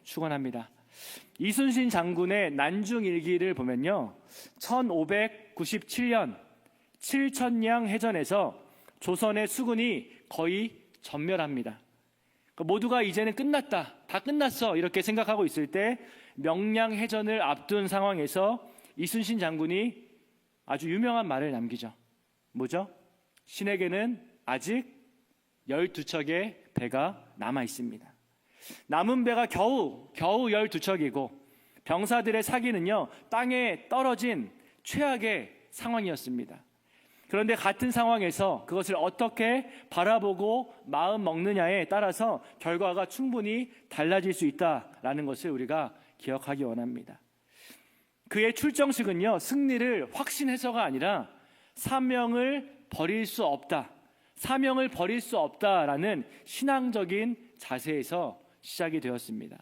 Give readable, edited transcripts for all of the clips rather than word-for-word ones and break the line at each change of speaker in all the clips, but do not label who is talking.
축원합니다. 이순신 장군의 난중일기를 보면요, 1597년 7천량 해전에서 조선의 수군이 거의 전멸합니다. 모두가 이제는 끝났다, 다 끝났어 이렇게 생각하고 있을 때 명량해전을 앞둔 상황에서 이순신 장군이 아주 유명한 말을 남기죠. 뭐죠? 신에게는 아직 12척의 배가 남아 있습니다. 남은 배가 겨우 12척이고 병사들의 사기는요, 땅에 떨어진 최악의 상황이었습니다. 그런데 같은 상황에서 그것을 어떻게 바라보고 마음 먹느냐에 따라서 결과가 충분히 달라질 수 있다라는 것을 우리가 기억하기 원합니다. 그의 출정식은요, 승리를 확신해서가 아니라 사명을 버릴 수 없다라는 신앙적인 자세에서 시작이 되었습니다.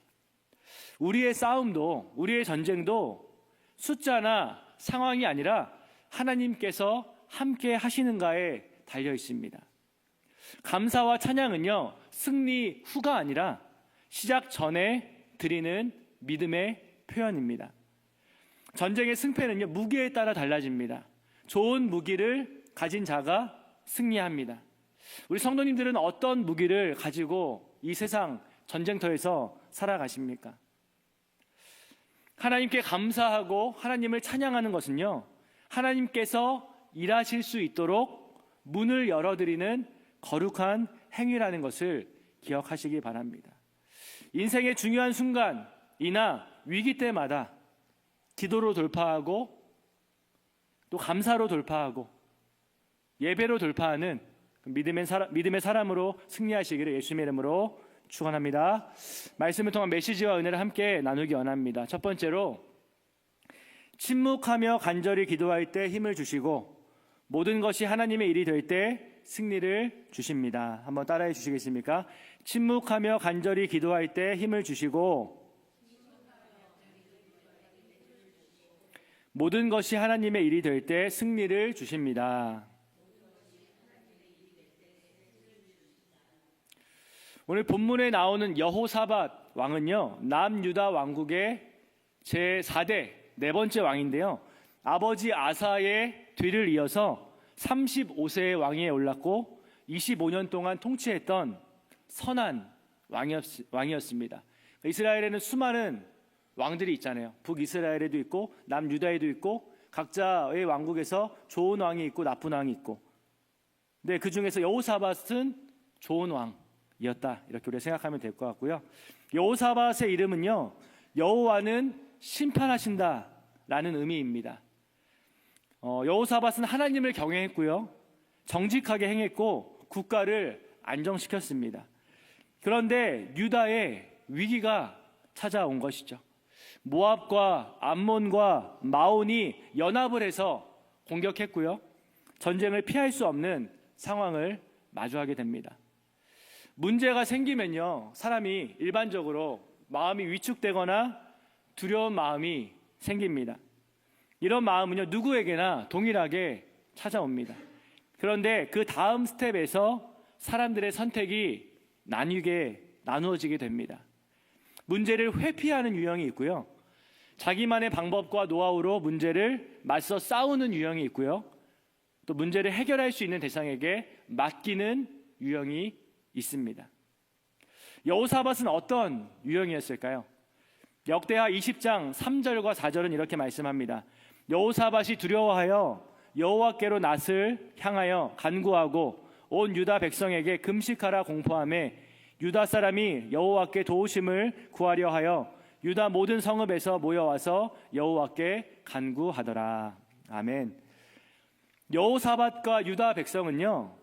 우리의 싸움도, 우리의 전쟁도 숫자나 상황이 아니라 하나님께서 함께 하시는가에 달려 있습니다. 감사와 찬양은요, 승리 후가 아니라 시작 전에 드리는 믿음의 표현입니다. 전쟁의 승패는요, 무기에 따라 달라집니다. 좋은 무기를 가진 자가 승리합니다. 우리 성도님들은 어떤 무기를 가지고 이 세상 전쟁터에서 살아가십니까? 하나님께 감사하고 하나님을 찬양하는 것은요, 하나님께서 일하실 수 있도록 문을 열어드리는 거룩한 행위라는 것을 기억하시기 바랍니다. 인생의 중요한 순간이나 위기 때마다 기도로 돌파하고 또 감사로 돌파하고 예배로 돌파하는 믿음의 사람으로 승리하시기를 예수님의 이름으로 축원합니다. 말씀을 통한 메시지와 은혜를 함께 나누기 원합니다. 첫 번째로, 침묵하며 간절히 기도할 때 힘을 주시고 모든 것이 하나님의 일이 될 때 승리를 주십니다. 한번 따라해 주시겠습니까? 침묵하며 간절히 기도할 때 힘을 주시고 모든 것이 하나님의 일이 될 때 승리를 주십니다. 오늘 본문에 나오는 여호사밧 왕은요, 남유다 왕국의 제4대 네 번째 왕인데요, 아버지 아사의 뒤를 이어서 35세의 왕위에 올랐고 25년 동안 통치했던 선한 왕이었습니다. 이스라엘에는 수많은 왕들이 있잖아요. 북이스라엘에도 있고 남유다에도 있고 각자의 왕국에서 좋은 왕이 있고 나쁜 왕이 있고, 근데 그 중에서 여호사밧은 좋은 왕이었다, 이렇게 우리가 생각하면 될 것 같고요. 여호사밧의 이름은요, 여호와는 심판하신다 라는 의미입니다. 여호사밧은 하나님을 경외했고요, 정직하게 행했고 국가를 안정시켰습니다. 그런데 유다에 위기가 찾아온 것이죠. 모압과 암몬과 마온이 연합을 해서 공격했고요, 전쟁을 피할 수 없는 상황을 마주하게 됩니다. 문제가 생기면요, 사람이 일반적으로 마음이 위축되거나 두려운 마음이 생깁니다. 이런 마음은요, 누구에게나 동일하게 찾아옵니다. 그런데 그 다음 스텝에서 사람들의 선택이 나누어지게 됩니다. 문제를 회피하는 유형이 있고요, 자기만의 방법과 노하우로 문제를 맞서 싸우는 유형이 있고요, 또 문제를 해결할 수 있는 대상에게 맡기는 유형이 있습니다. 여호사밧은 어떤 유형이었을까요? 역대하 20장 3절과 4절은 이렇게 말씀합니다. 여호사밧이 두려워하여 여호와께로 낯을 향하여 간구하고 온 유다 백성에게 금식하라 공포하며 유다 사람이 여호와께 도우심을 구하려 하여 유다 모든 성읍에서 모여와서 여호와께 간구하더라. 아멘. 여호사밧과 유다 백성은요,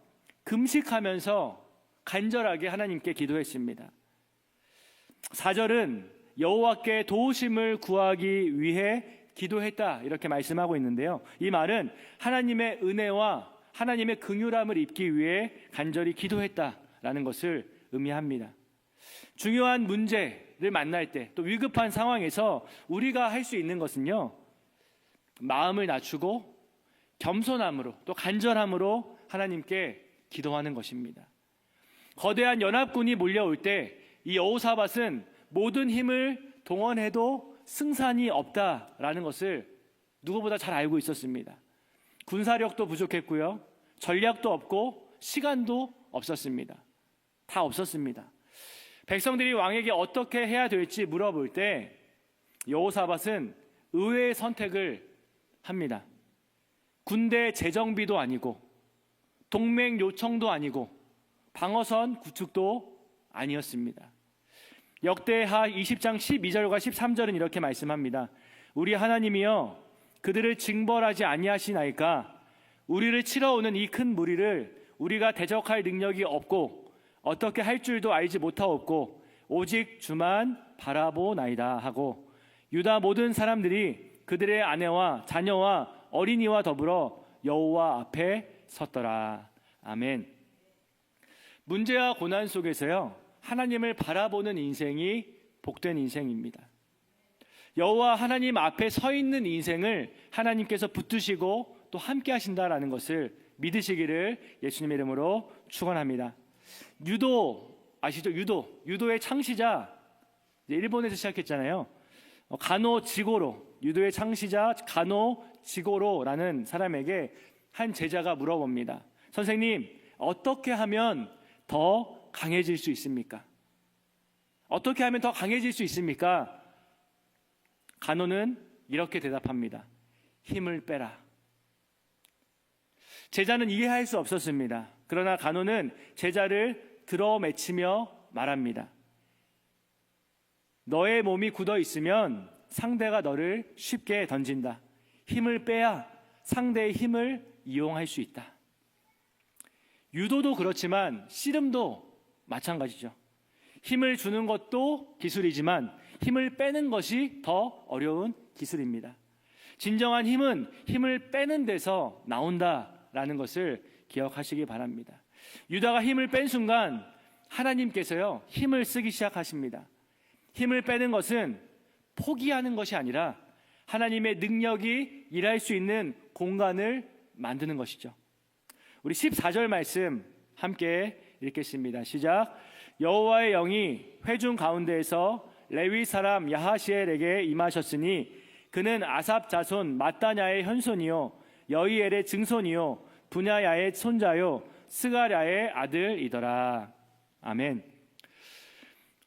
금식하면서 간절하게 하나님께 기도했습니다. 4절은 여호와께 도우심을 구하기 위해 기도했다, 이렇게 말씀하고 있는데요, 이 말은 하나님의 은혜와 하나님의 긍휼함을 입기 위해 간절히 기도했다라는 것을 의미합니다. 중요한 문제를 만날 때, 또 위급한 상황에서 우리가 할 수 있는 것은요, 마음을 낮추고 겸손함으로 또 간절함으로 하나님께 기도하는 것입니다. 거대한 연합군이 몰려올 때 이 여호사밧은 모든 힘을 동원해도 승산이 없다라는 것을 누구보다 잘 알고 있었습니다. 군사력도 부족했고요. 전략도 없고 시간도 없었습니다. 다 없었습니다. 백성들이 왕에게 어떻게 해야 될지 물어볼 때 여호사밧은 의외의 선택을 합니다. 군대 재정비도 아니고 동맹 요청도 아니고 방어선 구축도 아니었습니다. 역대하 20장 12절과 13절은 이렇게 말씀합니다. 우리 하나님이여 그들을 징벌하지 아니하시나이까 우리를 치러 오는 이 큰 무리를 우리가 대적할 능력이 없고 어떻게 할 줄도 알지 못하옵고 오직 주만 바라보나이다 하고 유다 모든 사람들이 그들의 아내와 자녀와 어린이와 더불어 여호와 앞에 섰더라. 아멘. 문제와 고난 속에서요 하나님을 바라보는 인생이 복된 인생입니다. 여호와 하나님 앞에 서 있는 인생을 하나님께서 붙드시고 또 함께 하신다라는 것을 믿으시기를 예수님의 이름으로 축원합니다. 유도 아시죠? 유도의 창시자, 일본에서 시작했잖아요. 가노 지고로, 유도의 창시자 가노 지고로라는 사람에게 한 제자가 물어봅니다. 선생님, 어떻게 하면 더 강해질 수 있습니까? 어떻게 하면 더 강해질 수 있습니까? 가노는 이렇게 대답합니다. 힘을 빼라. 제자는 이해할 수 없었습니다. 그러나 가노는 제자를 들어맺히며 말합니다. 너의 몸이 굳어 있으면 상대가 너를 쉽게 던진다. 힘을 빼야 상대의 힘을 이용할 수 있다. 유도도 그렇지만 씨름도 마찬가지죠. 힘을 주는 것도 기술이지만 힘을 빼는 것이 더 어려운 기술입니다. 진정한 힘은 힘을 빼는 데서 나온다라는 것을 기억하시기 바랍니다. 유다가 힘을 뺀 순간 하나님께서요 힘을 쓰기 시작하십니다. 힘을 빼는 것은 포기하는 것이 아니라 하나님의 능력이 일할 수 있는 공간을 만드는 것이죠. 우리 14절 말씀 함께 읽겠습니다. 시작. 여호와의 영이 회중 가운데에서 레위 사람 야하시엘에게 임하셨으니 그는 아삽 자손 마따냐의 현손이요 여이엘의 증손이요 분야야의 손자요 스가랴의 아들이더라. 아멘.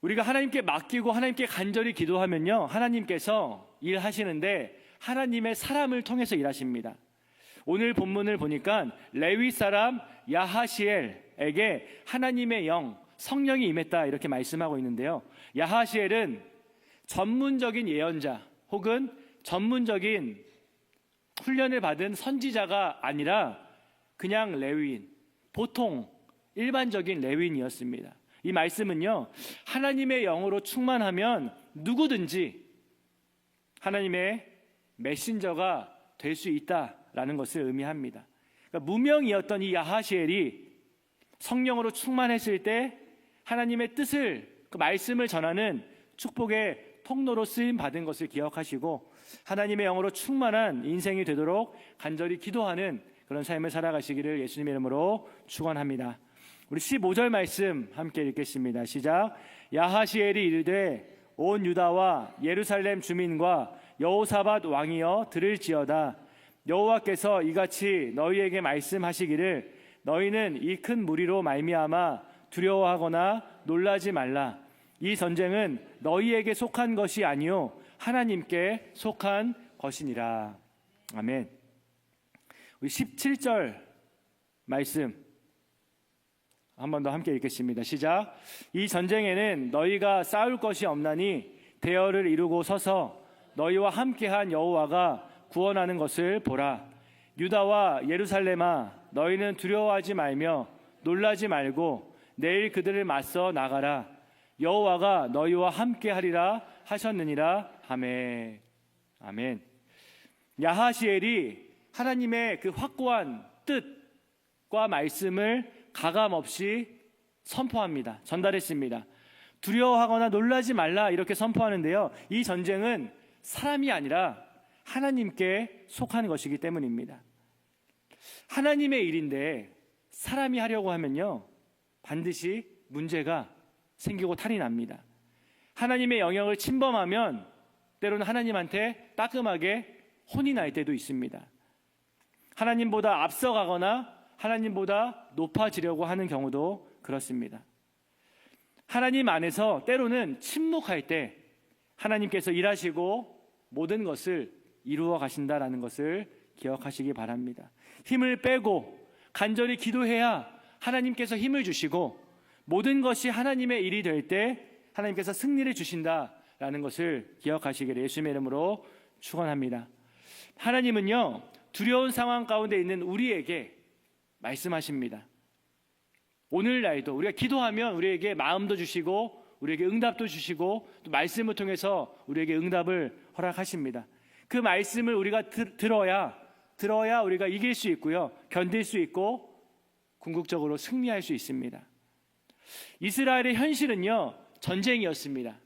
우리가 하나님께 맡기고 하나님께 간절히 기도하면요 하나님께서 일하시는데 하나님의 사람을 통해서 일하십니다. 오늘 본문을 보니까 레위 사람 야하시엘에게 하나님의 영 성령이 임했다 이렇게 말씀하고 있는데요. 야하시엘은 전문적인 예언자 혹은 전문적인 훈련을 받은 선지자가 아니라 그냥 레위인, 보통 일반적인 레위인이었습니다. 이 말씀은요 하나님의 영으로 충만하면 누구든지 하나님의 메신저가 될 수 있다라는 것을 의미합니다. 그러니까 무명이었던 이 야하시엘이 성령으로 충만했을 때 하나님의 뜻을 그 말씀을 전하는 축복의 통로로 쓰임 받은 것을 기억하시고 하나님의 영으로 충만한 인생이 되도록 간절히 기도하는 그런 삶을 살아가시기를 예수님의 이름으로 축원합니다. 우리 15절 말씀 함께 읽겠습니다. 시작. 야하시엘이 이르되 온 유다와 예루살렘 주민과 여호사밧 왕이여 들을지어다. 여호와께서 이같이 너희에게 말씀하시기를 너희는 이 큰 무리로 말미암아 두려워하거나 놀라지 말라. 이 전쟁은 너희에게 속한 것이 아니요 하나님께 속한 것이니라. 아멘. 우리 17절 말씀 한 번 더 함께 읽겠습니다. 시작. 이 전쟁에는 너희가 싸울 것이 없나니 대열을 이루고 서서 너희와 함께한 여호와가 구원하는 것을 보라. 유다와 예루살렘아 너희는 두려워하지 말며 놀라지 말고 내일 그들을 맞서 나가라. 여호와가 너희와 함께하리라 하셨느니라. 아멘. 아멘. 야하시엘이 하나님의 그 확고한 뜻과 말씀을 가감없이 선포합니다. 전달했습니다. 두려워하거나 놀라지 말라 이렇게 선포하는데요. 이 전쟁은 사람이 아니라 하나님께 속한 것이기 때문입니다. 하나님의 일인데 사람이 하려고 하면요 반드시 문제가 생기고 탈이 납니다. 하나님의 영역을 침범하면 때로는 하나님한테 따끔하게 혼이 날 때도 있습니다. 하나님보다 앞서가거나 하나님보다 높아지려고 하는 경우도 그렇습니다. 하나님 안에서 때로는 침묵할 때 하나님께서 일하시고 모든 것을 이루어 가신다라는 것을 기억하시기 바랍니다. 힘을 빼고 간절히 기도해야 하나님께서 힘을 주시고 모든 것이 하나님의 일이 될 때 하나님께서 승리를 주신다라는 것을 기억하시기를 예수님의 이름으로 축원합니다. 하나님은요, 두려운 상황 가운데 있는 우리에게 말씀하십니다. 오늘날도 우리가 기도하면 우리에게 마음도 주시고 우리에게 응답도 주시고 또 말씀을 통해서 우리에게 응답을 허락하십니다. 그 말씀을 우리가 들어야 우리가 이길 수 있고요, 견딜 수 있고 궁극적으로 승리할 수 있습니다. 이스라엘의 현실은요, 전쟁이었습니다.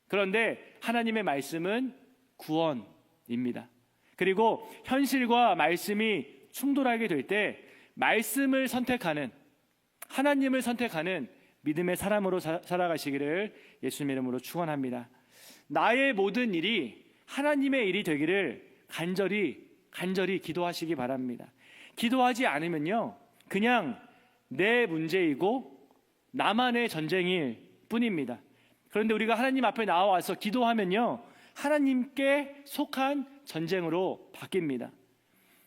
그런데 하나님의 말씀은 구원입니다. 그리고 현실과 말씀이 충돌하게 될 때 말씀을 선택하는, 하나님을 선택하는 믿음의 사람으로 살아가시기를 예수님의 이름으로 축원합니다. 나의 모든 일이 하나님의 일이 되기를 간절히 기도하시기 바랍니다. 기도하지 않으면요, 그냥 내 문제이고 나만의 전쟁일 뿐입니다. 그런데 우리가 하나님 앞에 나와서 기도하면요, 하나님께 속한 전쟁으로 바뀝니다.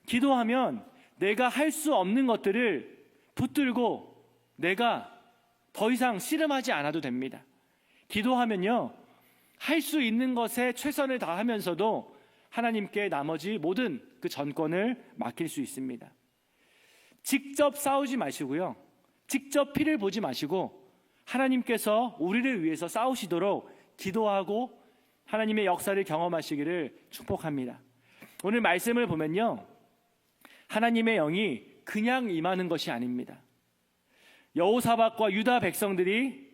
기도하면 내가 할 수 없는 것들을 붙들고 내가 더 이상 씨름하지 않아도 됩니다. 기도하면요, 할 수 있는 것에 최선을 다하면서도 하나님께 나머지 모든 그 전권을 맡길 수 있습니다. 직접 싸우지 마시고요, 직접 피를 보지 마시고 하나님께서 우리를 위해서 싸우시도록 기도하고 하나님의 역사를 경험하시기를 축복합니다. 오늘 말씀을 보면요, 하나님의 영이 그냥 임하는 것이 아닙니다. 여호사밧과 유다 백성들이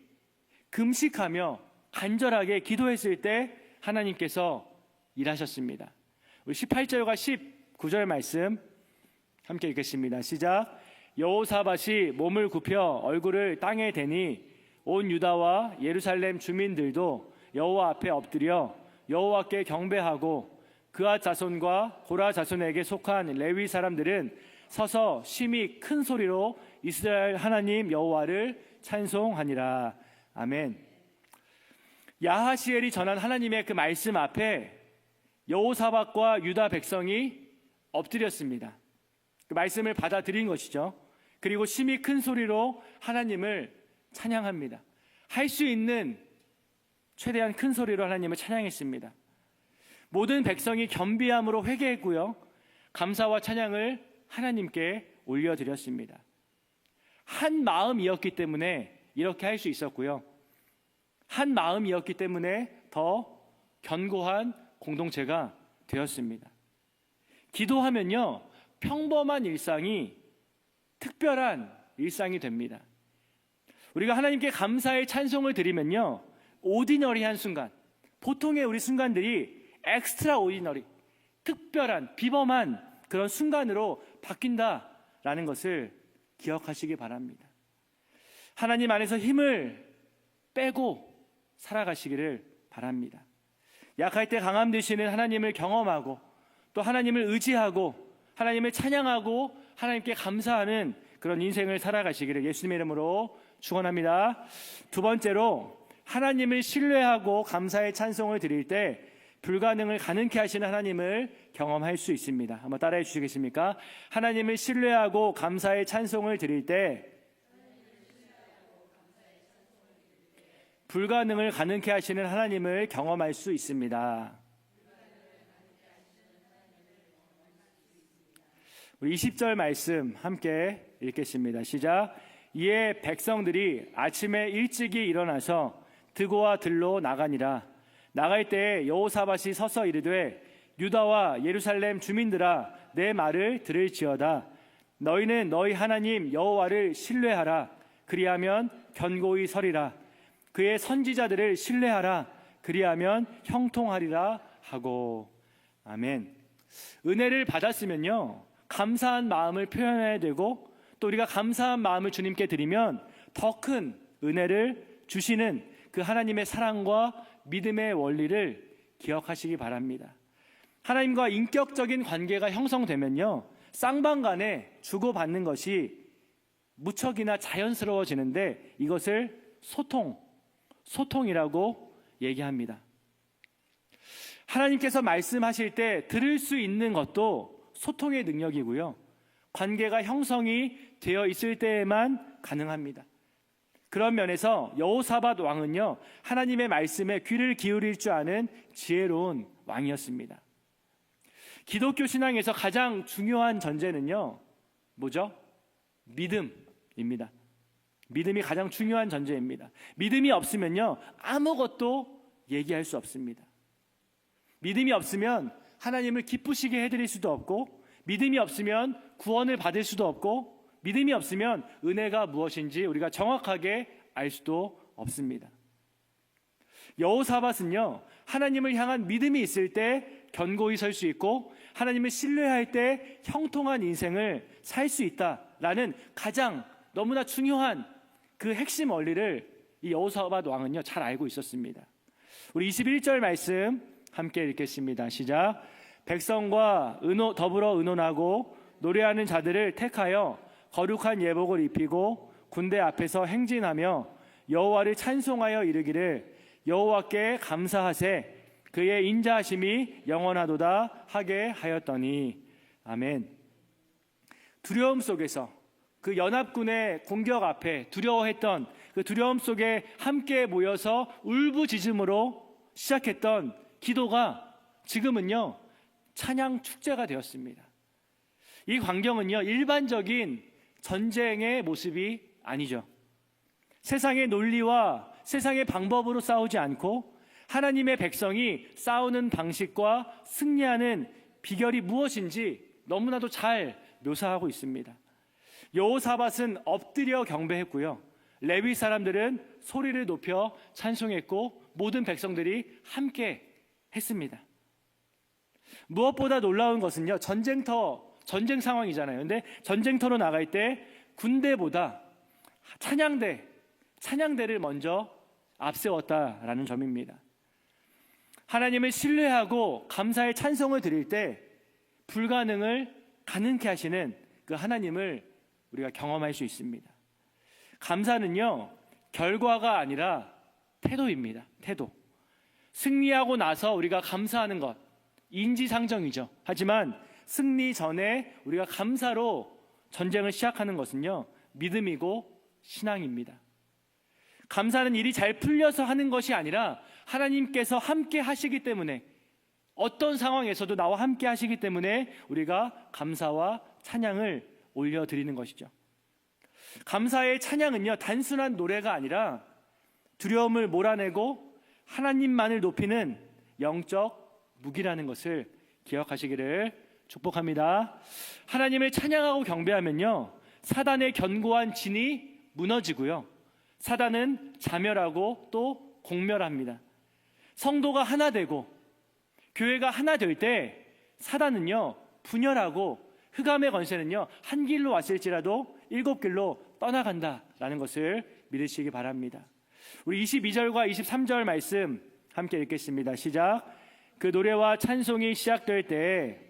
금식하며 간절하게 기도했을 때 하나님께서 일하셨습니다. 우리 18절과 19절 말씀 함께 읽겠습니다. 시작. 여호사밧이 몸을 굽혀 얼굴을 땅에 대니 온 유다와 예루살렘 주민들도 여호와 앞에 엎드려 여호와께 경배하고 그앗 자손과 고라 자손에게 속한 레위 사람들은 서서 심히 큰 소리로 이스라엘 하나님 여호와를 찬송하니라. 아멘. 야하시엘이 전한 하나님의 그 말씀 앞에 여호사밧과 유다 백성이 엎드렸습니다. 그 말씀을 받아들인 것이죠. 그리고 심히 큰 소리로 하나님을 찬양합니다. 할 수 있는 최대한 큰 소리로 하나님을 찬양했습니다. 모든 백성이 겸비함으로 회개했고요, 감사와 찬양을 하나님께 올려드렸습니다. 한 마음이었기 때문에 이렇게 할 수 있었고요, 한 마음이었기 때문에 더 견고한 공동체가 되었습니다. 기도하면요, 평범한 일상이 특별한 일상이 됩니다. 우리가 하나님께 감사의 찬송을 드리면요, 오디너리한 순간, 보통의 우리 순간들이 엑스트라 오디너리, 특별한 비범한 그런 순간으로 바뀐다라는 것을 기억하시기 바랍니다. 하나님 안에서 힘을 빼고 살아가시기를 바랍니다. 약할 때 강함 되시는 하나님을 경험하고 또 하나님을 의지하고 하나님을 찬양하고 하나님께 감사하는 그런 인생을 살아가시기를 예수님의 이름으로 축원합니다. 두 번째로, 하나님을 신뢰하고 감사의 찬송을 드릴 때 불가능을 가능케 하시는 하나님을 경험할 수 있습니다. 한번 따라해 주시겠습니까? 하나님을 신뢰하고 감사의 찬송을 드릴 때 불가능을 가능케 하시는 하나님을 경험할 수 있습니다. 우리 20절 말씀 함께 읽겠습니다. 시작. 이에 백성들이 아침에 일찍이 일어나서 드고와 들로 나가니라. 나갈 때에 여호사밧이 서서 이르되 유다와 예루살렘 주민들아, 내 말을 들을지어다. 너희는 너희 하나님 여호와를 신뢰하라. 그리하면 견고히 서리라. 그의 선지자들을 신뢰하라. 그리하면 형통하리라 하고. 아멘. 은혜를 받았으면요, 감사한 마음을 표현해야 되고 또 우리가 감사한 마음을 주님께 드리면 더 큰 은혜를 주시는 그 하나님의 사랑과 믿음의 원리를 기억하시기 바랍니다. 하나님과 인격적인 관계가 형성되면요, 쌍방 간에 주고받는 것이 무척이나 자연스러워지는데 이것을 소통이라고 얘기합니다. 하나님께서 말씀하실 때 들을 수 있는 것도 소통의 능력이고요, 관계가 형성이 되어 있을 때에만 가능합니다. 그런 면에서 여호사밧 왕은요, 하나님의 말씀에 귀를 기울일 줄 아는 지혜로운 왕이었습니다. 기독교 신앙에서 가장 중요한 전제는요, 뭐죠? 믿음입니다. 믿음이 가장 중요한 전제입니다. 믿음이 없으면요, 아무것도 얘기할 수 없습니다. 믿음이 없으면 하나님을 기쁘시게 해드릴 수도 없고, 믿음이 없으면 구원을 받을 수도 없고, 믿음이 없으면 은혜가 무엇인지 우리가 정확하게 알 수도 없습니다. 여호사밧은요, 하나님을 향한 믿음이 있을 때 견고히 설 수 있고, 하나님을 신뢰할 때 형통한 인생을 살 수 있다라는 가장 너무나 중요한 그 핵심 원리를 이 여호사밧 왕은요, 잘 알고 있었습니다. 우리 21절 말씀 함께 읽겠습니다. 시작. 백성과 더불어 의논하고 노래하는 자들을 택하여 거룩한 예복을 입히고 군대 앞에서 행진하며 여호와를 찬송하여 이르기를 여호와께 감사하세 그의 인자하심이 영원하도다 하게 하였더니. 아멘. 두려움 속에서 그 연합군의 공격 앞에 두려워했던 그 두려움 속에 함께 모여서 울부짖음으로 시작했던 기도가 지금은요, 찬양 축제가 되었습니다. 이 광경은요, 일반적인 전쟁의 모습이 아니죠. 세상의 논리와 세상의 방법으로 싸우지 않고 하나님의 백성이 싸우는 방식과 승리하는 비결이 무엇인지 너무나도 잘 묘사하고 있습니다. 여호사밧은 엎드려 경배했고요, 레위 사람들은 소리를 높여 찬송했고, 모든 백성들이 함께 했습니다. 무엇보다 놀라운 것은요, 전쟁 상황이잖아요. 근데 전쟁터로 나갈 때 군대보다 찬양대를 먼저 앞세웠다라는 점입니다. 하나님을 신뢰하고 감사의 찬송을 드릴 때 불가능을 가능케 하시는 그 하나님을 우리가 경험할 수 있습니다. 감사는요, 결과가 아니라 태도입니다. 태도. 승리하고 나서 우리가 감사하는 것, 인지상정이죠. 하지만 승리 전에 우리가 감사로 전쟁을 시작하는 것은요, 믿음이고 신앙입니다. 감사는 일이 잘 풀려서 하는 것이 아니라 하나님께서 함께 하시기 때문에, 어떤 상황에서도 나와 함께 하시기 때문에 우리가 감사와 찬양을 올려드리는 것이죠. 감사의 찬양은요, 단순한 노래가 아니라 두려움을 몰아내고 하나님만을 높이는 영적 무기라는 것을 기억하시기를 축복합니다. 하나님을 찬양하고 경배하면요, 사단의 견고한 진이 무너지고요, 사단은 자멸하고 또 공멸합니다. 성도가 하나 되고 교회가 하나 될 때 사단은요, 분열하고 흑암의 권세는요, 한 길로 왔을지라도 7길로 떠나간다라는 것을 믿으시기 바랍니다. 우리 22절과 23절 말씀 함께 읽겠습니다. 시작. 그 노래와 찬송이 시작될 때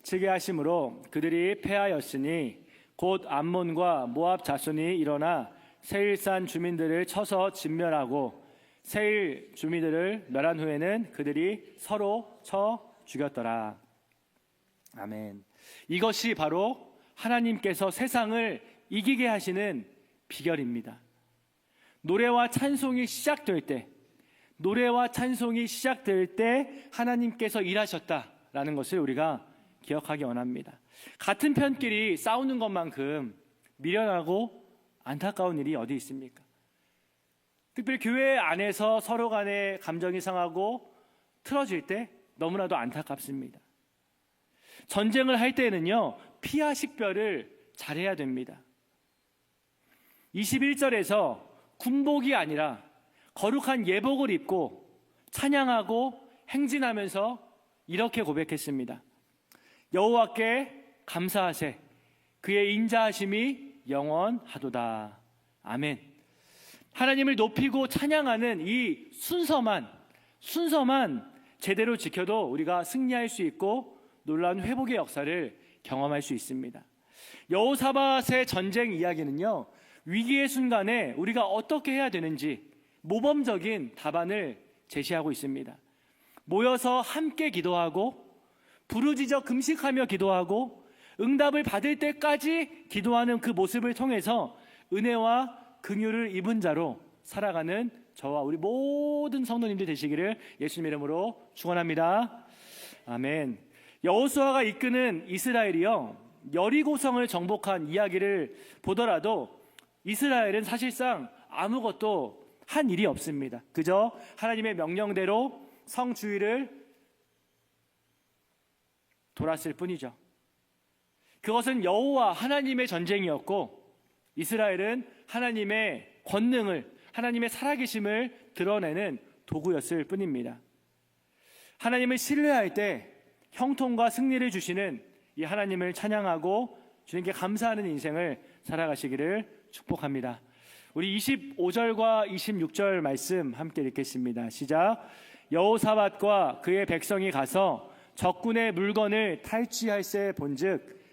치게 하심으로 그들이 패하였으니 곧 암몬과 모압 자손이 일어나 세일산 주민들을 쳐서 진멸하고 세일 주민들을 멸한 후에는 그들이 서로 쳐 죽였더라. 아멘. 이것이 바로 하나님께서 세상을 이기게 하시는 비결입니다. 노래와 찬송이 시작될 때 하나님께서 일하셨다라는 것을 우리가 기억하기 원합니다. 같은 편끼리 싸우는 것만큼 미련하고 안타까운 일이 어디 있습니까? 특별히 교회 안에서 서로 간에 감정이 상하고 틀어질 때 너무나도 안타깝습니다. 전쟁을 할 때는요, 피하 식별을 잘해야 됩니다. 21절에서 군복이 아니라 거룩한 예복을 입고 찬양하고 행진하면서 이렇게 고백했습니다. 여호와께 감사하세 그의 인자하심이 영원하도다. 아멘. 하나님을 높이고 찬양하는 이 순서만 제대로 지켜도 우리가 승리할 수 있고 놀라운 회복의 역사를 경험할 수 있습니다. 여호사밧의 전쟁 이야기는요, 위기의 순간에 우리가 어떻게 해야 되는지 모범적인 답안을 제시하고 있습니다. 모여서 함께 기도하고 부르짖어 금식하며 기도하고 응답을 받을 때까지 기도하는 그 모습을 통해서 은혜와 긍휼을 입은 자로 살아가는 저와 우리 모든 성도님들 되시기를 예수님 이름으로 축원합니다. 아멘. 여호수아가 이끄는 이스라엘이요, 여리고성을 정복한 이야기를 보더라도 이스라엘은 사실상 아무것도 한 일이 없습니다. 그저 하나님의 명령대로 성 주위를 돌았을 뿐이죠. 그것은 여호와 하나님의 전쟁이었고 이스라엘은 하나님의 권능을, 하나님의 살아계심을 드러내는 도구였을 뿐입니다. 하나님을 신뢰할 때 형통과 승리를 주시는 이 하나님을 찬양하고 주님께 감사하는 인생을 살아가시기를 축복합니다. 우리 25절과 26절 말씀 함께 읽겠습니다. 시작. 여호사밧과 그의 백성이 가서 적군의 물건을 탈취할세 본즉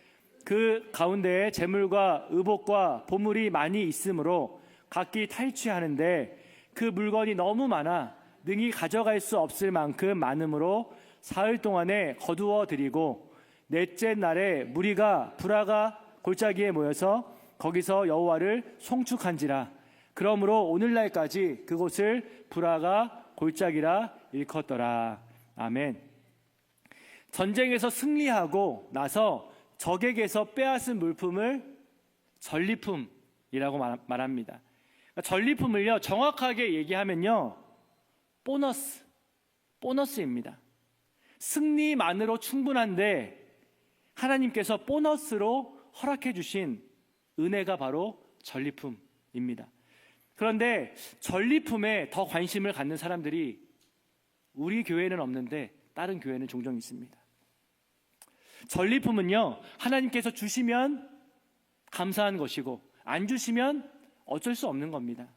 그 가운데에 재물과 의복과 보물이 많이 있으므로 각기 탈취하는데 그 물건이 너무 많아 능히 가져갈 수 없을 만큼 많으므로 사흘 동안에 거두어 드리고 넷째 날에 무리가 브라가 골짜기에 모여서 거기서 여호와를 송축한지라. 그러므로 오늘날까지 그곳을 브라가 골짜기라 일컫더라. 아멘. 전쟁에서 승리하고 나서 적에게서 빼앗은 물품을 전리품이라고 말합니다. 그러니까 전리품을요, 정확하게 얘기하면요, 보너스입니다. 승리만으로 충분한데 하나님께서 보너스로 허락해 주신 은혜가 바로 전리품입니다. 그런데 전리품에 더 관심을 갖는 사람들이 우리 교회는 없는데 다른 교회는 종종 있습니다. 전리품은요, 하나님께서 주시면 감사한 것이고 안 주시면 어쩔 수 없는 겁니다.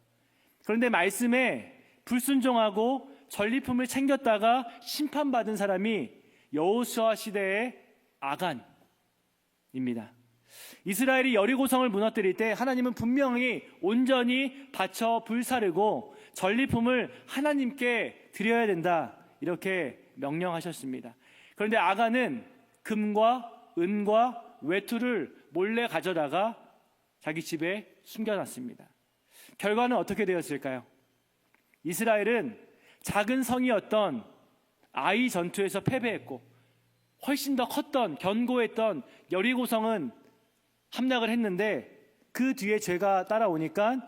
그런데 말씀에 불순종하고 전리품을 챙겼다가 심판받은 사람이 여호수아 시대의 아간입니다. 이스라엘이 여리고성을 무너뜨릴 때 하나님은 분명히 온전히 바쳐 불사르고 전리품을 하나님께 드려야 된다, 이렇게 명령하셨습니다. 그런데 아간은 금과 은과 외투를 몰래 가져다가 자기 집에 숨겨놨습니다. 결과는 어떻게 되었을까요? 이스라엘은 작은 성이었던 아이 전투에서 패배했고 훨씬 더 컸던, 견고했던 여리고성은 함락을 했는데 그 뒤에 죄가 따라오니까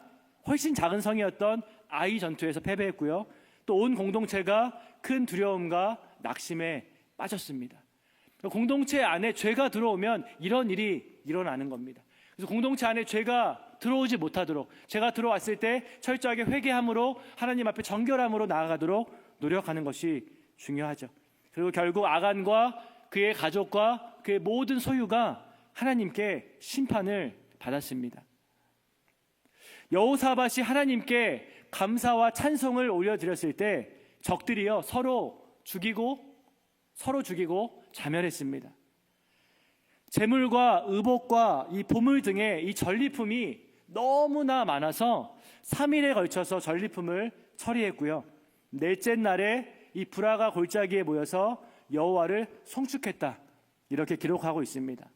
훨씬 작은 성이었던 아이 전투에서 패배했고요. 또 온 공동체가 큰 두려움과 낙심에 빠졌습니다. 공동체 안에 죄가 들어오면 이런 일이 일어나는 겁니다. 그래서 공동체 안에 죄가 들어오지 못하도록, 죄가 들어왔을 때 철저하게 회개함으로 하나님 앞에 정결함으로 나아가도록 노력하는 것이 중요하죠. 그리고 결국 아간과 그의 가족과 그의 모든 소유가 하나님께 심판을 받았습니다. 여호사밧이 하나님께 감사와 찬송을 올려드렸을 때 적들이요, 서로 죽이고 자멸했습니다. 재물과 의복과 이 보물 등의 이 전리품이 너무나 많아서 3일에 걸쳐서 전리품을 처리했고요. 넷째 날에 이 브라가 골짜기에 모여서 여호와를 송축했다, 이렇게 기록하고 있습니다.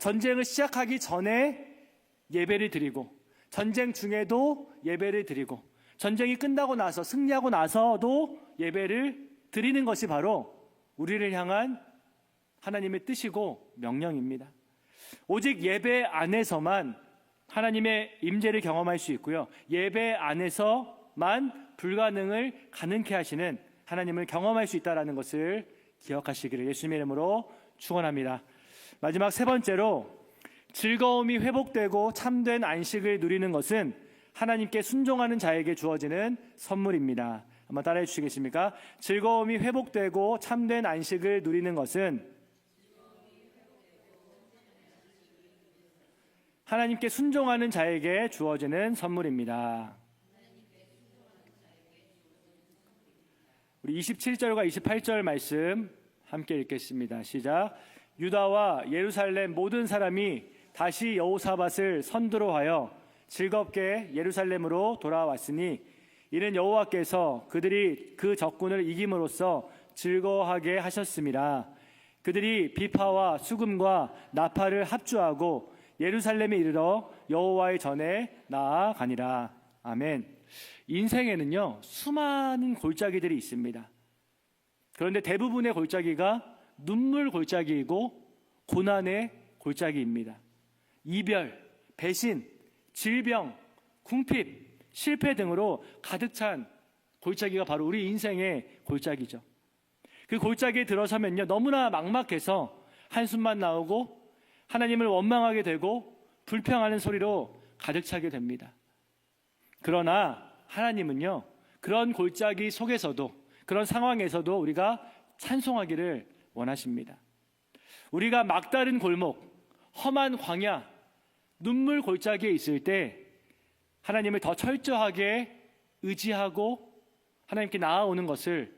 전쟁을 시작하기 전에 예배를 드리고 전쟁 중에도 예배를 드리고 전쟁이 끝나고 나서, 승리하고 나서도 예배를 드리는 것이 바로 우리를 향한 하나님의 뜻이고 명령입니다. 오직 예배 안에서만 하나님의 임재를 경험할 수 있고요, 예배 안에서만 불가능을 가능케 하시는 하나님을 경험할 수 있다는 것을 기억하시기를 예수님의 이름으로 축원합니다. 마지막 세 번째로, 즐거움이 회복되고 참된 안식을 누리는 것은 하나님께 순종하는 자에게 주어지는 선물입니다. 한번 따라해 주시겠습니까? 즐거움이 회복되고 참된 안식을 누리는 것은 하나님께 순종하는 자에게 주어지는 선물입니다. 우리 27절과 28절 말씀 함께 읽겠습니다. 시작. 유다와 예루살렘 모든 사람이 다시 여호사밧을 선두로 하여 즐겁게 예루살렘으로 돌아왔으니 이는 여호와께서 그들이 그 적군을 이김으로써 즐거워하게 하셨음이라. 그들이 비파와 수금과 나팔을 합주하고 예루살렘에 이르러 여호와의 전에 나아가니라. 아멘. 인생에는요, 수많은 골짜기들이 있습니다. 그런데 대부분의 골짜기가 눈물 골짜기이고 고난의 골짜기입니다. 이별, 배신, 질병, 궁핍, 실패 등으로 가득 찬 골짜기가 바로 우리 인생의 골짜기죠. 그 골짜기에 들어서면요, 너무나 막막해서 한숨만 나오고 하나님을 원망하게 되고 불평하는 소리로 가득 차게 됩니다. 그러나 하나님은요, 그런 골짜기 속에서도, 그런 상황에서도 우리가 찬송하기를 원하십니다. 우리가 막다른 골목, 험한 광야, 눈물 골짜기에 있을 때 하나님을 더 철저하게 의지하고 하나님께 나아오는 것을,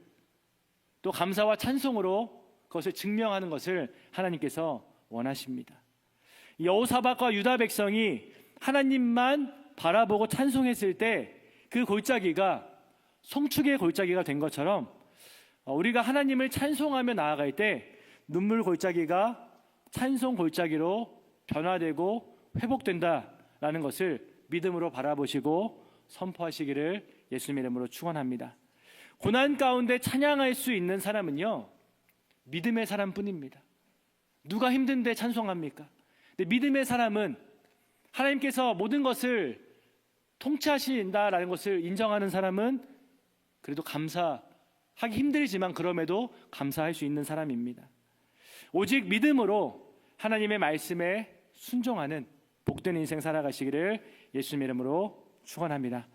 또 감사와 찬송으로 그것을 증명하는 것을 하나님께서 원하십니다. 여호사밧과 유다 백성이 하나님만 바라보고 찬송했을 때 그 골짜기가 송축의 골짜기가 된 것처럼 우리가 하나님을 찬송하며 나아갈 때 눈물 골짜기가 찬송 골짜기로 변화되고 회복된다라는 것을 믿음으로 바라보시고 선포하시기를 예수님의 이름으로 축원합니다. 고난 가운데 찬양할 수 있는 사람은요, 믿음의 사람뿐입니다. 누가 힘든데 찬송합니까? 근데 믿음의 사람은 하나님께서 모든 것을 통치하신다라는 것을 인정하는 사람은 그래도 감사하기 힘들지만 그럼에도 감사할 수 있는 사람입니다. 오직 믿음으로 하나님의 말씀에 순종하는 복된 인생 살아가시기를 예수님의 이름으로 축원합니다.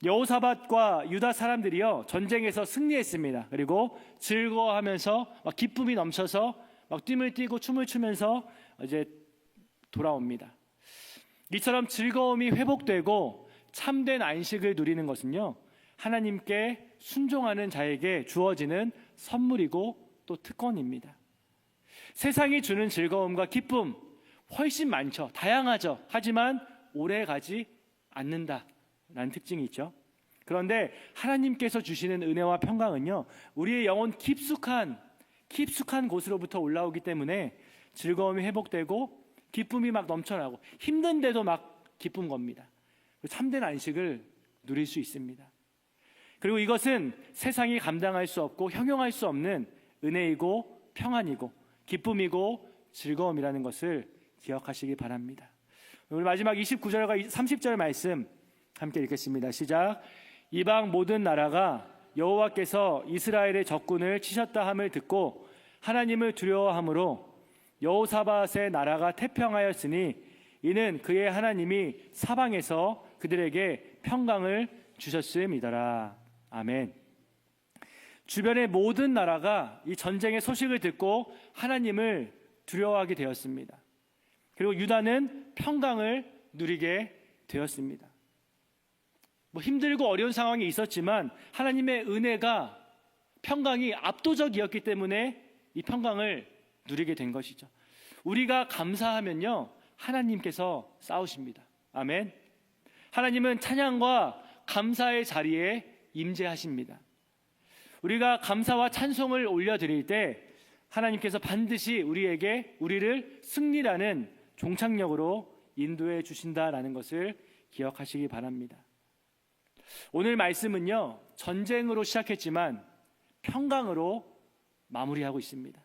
여호사밧과 유다 사람들이요, 전쟁에서 승리했습니다. 그리고 즐거워하면서 막 기쁨이 넘쳐서 막 뜀을 뛰고 춤을 추면서 이제 돌아옵니다. 이처럼 즐거움이 회복되고 참된 안식을 누리는 것은요, 하나님께 순종하는 자에게 주어지는 선물이고 또 특권입니다. 세상이 주는 즐거움과 기쁨 훨씬 많죠. 다양하죠. 하지만 오래 가지 않는다라는 특징이 있죠. 그런데 하나님께서 주시는 은혜와 평강은요, 우리의 영혼 깊숙한 곳으로부터 올라오기 때문에 즐거움이 회복되고 기쁨이 막 넘쳐나고 힘든데도 막 기쁜 겁니다. 참된 안식을 누릴 수 있습니다. 그리고 이것은 세상이 감당할 수 없고 형용할 수 없는 은혜이고 평안이고 기쁨이고 즐거움이라는 것을 기억하시기 바랍니다. 오늘 마지막 29절과 30절 말씀 함께 읽겠습니다. 시작. 이방 모든 나라가 여호와께서 이스라엘의 적군을 치셨다 함을 듣고 하나님을 두려워함으로 여호사밧의 나라가 태평하였으니 이는 그의 하나님이 사방에서 그들에게 평강을 주셨음이더라. 아멘. 주변의 모든 나라가 이 전쟁의 소식을 듣고 하나님을 두려워하게 되었습니다. 그리고 유다는 평강을 누리게 되었습니다. 힘들고 어려운 상황이 있었지만 하나님의 은혜가, 평강이 압도적이었기 때문에 이 평강을 누리게 된 것이죠. 우리가 감사하면요, 하나님께서 싸우십니다. 아멘. 하나님은 찬양과 감사의 자리에 임재하십니다. 우리가 감사와 찬송을 올려드릴 때 하나님께서 반드시 우리를 승리라는 종착역으로 인도해 주신다라는 것을 기억하시기 바랍니다. 오늘 말씀은요, 전쟁으로 시작했지만 평강으로 마무리하고 있습니다.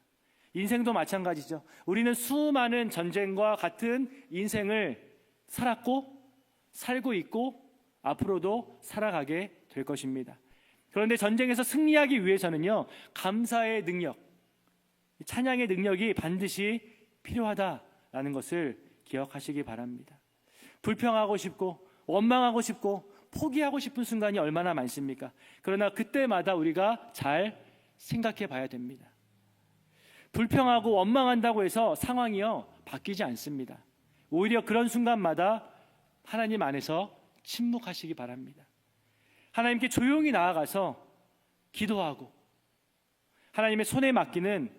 인생도 마찬가지죠. 우리는 수많은 전쟁과 같은 인생을 살았고 살고 있고 앞으로도 살아가게 될 것입니다. 그런데 전쟁에서 승리하기 위해서는요, 감사의 능력, 찬양의 능력이 반드시 필요하다라는 것을 기억하시기 바랍니다. 불평하고 싶고 원망하고 싶고 포기하고 싶은 순간이 얼마나 많습니까? 그러나 그때마다 우리가 잘 생각해 봐야 됩니다. 불평하고 원망한다고 해서 상황이요, 바뀌지 않습니다. 오히려 그런 순간마다 하나님 안에서 침묵하시기 바랍니다. 하나님께 조용히 나아가서 기도하고 하나님의 손에 맡기는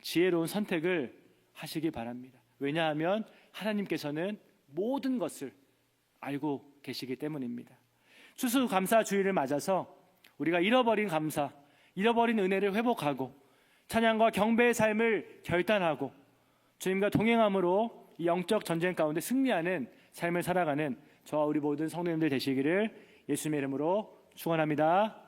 지혜로운 선택을 하시기 바랍니다. 왜냐하면 하나님께서는 모든 것을 알고 계시기 때문입니다. 추수감사주의를 맞아서 우리가 잃어버린 감사, 잃어버린 은혜를 회복하고 찬양과 경배의 삶을 결단하고 주님과 동행함으로 이 영적 전쟁 가운데 승리하는 삶을 살아가는 저와 우리 모든 성도님들 되시기를 예수님의 이름으로 축원합니다.